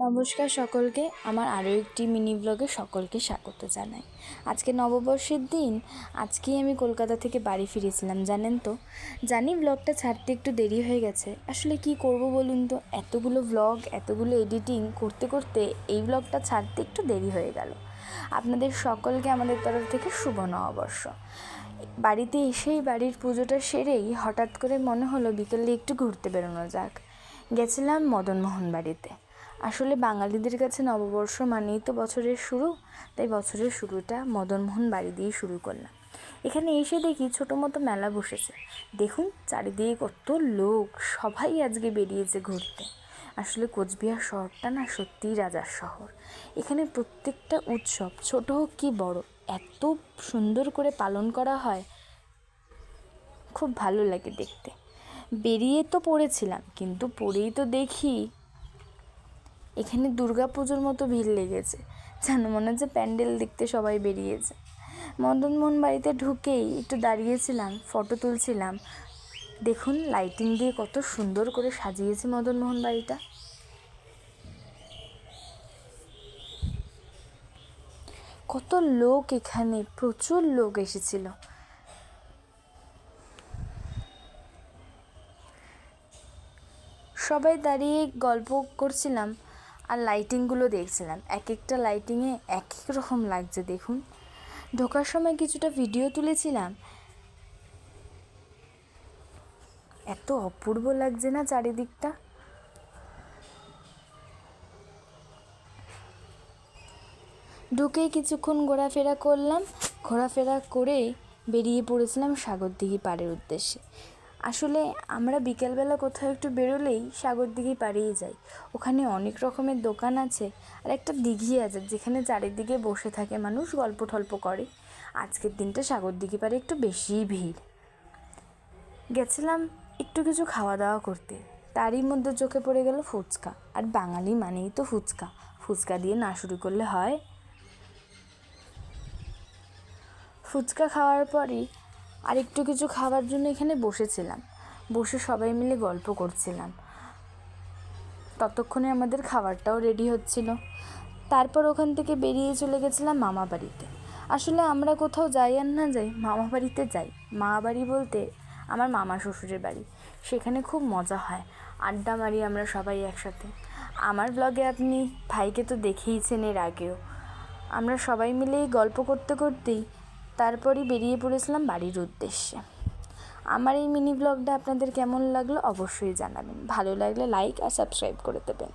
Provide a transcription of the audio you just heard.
নমস্কার সকলকে, আমার আরও একটি মিনি ব্লগে সকলকে স্বাগত জানাই। আজকে নববর্ষের দিন। আজকেই আমি কলকাতা থেকে বাড়ি ফিরেছিলাম, জানেন তো। জানি ব্লগটা ছাড়তে একটু দেরি হয়ে গেছে। আসলে কি করব বলুন তো, এতগুলো ব্লগ, এতগুলো এডিটিং করতে করতে এই ব্লগটা ছাড়তে একটু দেরি হয়ে গেল। আপনাদের সকলকে আমাদের তরফ থেকে শুভ নববর্ষ। বাড়িতে এসেই বাড়ির পুজোটা সেরেই হঠাৎ করে মনে হলো বিকেলে একটু ঘুরতে বেরোনো যাক। গেছিলাম মদনমোহন বাড়িতে। আসলে বাঙালিদের কাছে নববর্ষ মানেই তো বছরের শুরু, তাই বছরের শুরুটা মদনমোহন বাড়ি দিয়েই শুরু করলাম। এখানে এসে দেখি ছোটো মতো মেলা বসেছে। দেখুন চারিদিকে কত লোক, সবাই আজকে বেরিয়েছে ঘুরতে। আসলে কোচবিহার শহরটা না সত্যিই রাজার শহর। এখানে প্রত্যেকটা উৎসব, ছোট হোক কি বড়, এত সুন্দর করে পালন করা হয়, খুব ভালো লাগে দেখতে। বেরিয়ে তো পড়েছিলাম, কিন্তু পড়েই তো দেখি এখানে দুর্গাপুজোর মতো ভিড় লেগেছে, যেন মনে হচ্ছে প্যান্ডেল দেখতে সবাই বেরিয়েছে। মদনমোহন বাড়িতে ঢুকেই একটু দাঁড়িয়েছিলাম, ফটো তুলছিলাম। দেখুন লাইটিং দিয়ে কত সুন্দর করে সাজিয়েছে মদনমোহন বাড়িটা। কত লোক, এখানে প্রচুর লোক এসেছিল। সবাই দাঁড়িয়ে গল্প করছিলাম আর লাইটিংগুলো দেখছিলাম। এক একটা লাইটিংয়ে এক এক রকম লাগছে। দেখুন, ঢোকার সময় কিছুটা ভিডিও তুলেছিলাম। এত অপূর্ব লাগছে না চারিদিকটা। ঢুকেই কিছুক্ষণ ঘোরাফেরা করলাম। ঘোরাফেরা করে বেরিয়ে পড়েছিলাম সাগরদিঘি পাড়ের উদ্দেশ্যে। আসলে আমরা বিকেলবেলা কোথাও একটু বেরোলেই সাগরদিঘি পাড়েই যাই। ওখানে অনেক রকমের দোকান আছে আর একটা দিঘি আছে যেখানে চারিদিকে বসে থাকে মানুষ, গল্প টল্প করে। আজকের দিনটা সাগরদিঘি পাড়ে একটু বেশিই ভিড়। গেছিলাম একটু কিছু খাওয়া দাওয়া করতে, তারই মধ্যে চোখে পড়ে গেল ফুচকা। আর বাঙালি মানেই তো ফুচকা, ফুচকা দিয়ে না শুরু করলে হয়। ফুচকা খাওয়ার পরই আর একটু কিছু খাওয়ার জন্য এখানে বসেছিলাম। বসে সবাই মিলে গল্প করছিলাম। ততক্ষণে আমাদের খাবারটাও রেডি হচ্ছিল। তারপর ওখান থেকে বেরিয়ে চলে গেছিলাম মামা বাড়িতে। আসলে আমরা কোথাও যাই আর না যাই, মামা বাড়িতে যাই। মামা বাড়ি বলতে আমার মামা শ্বশুরের বাড়ি। সেখানে খুব মজা হয়, আড্ডা মারি আমরা সবাই একসাথে। আমার ব্লগে আপনি ভাইকে তো দেখেইছেন এর আগেও। আমরা সবাই মিলেই গল্প করতে করতেই তারপরই বেরিয়ে পড়েছিলাম বাড়ির উদ্দেশ্যে। আমার এই মিনি ব্লগটা আপনাদের কেমন লাগলো অবশ্যই জানাবেন। ভালো লাগলে লাইক আর সাবস্ক্রাইব করে দেবেন।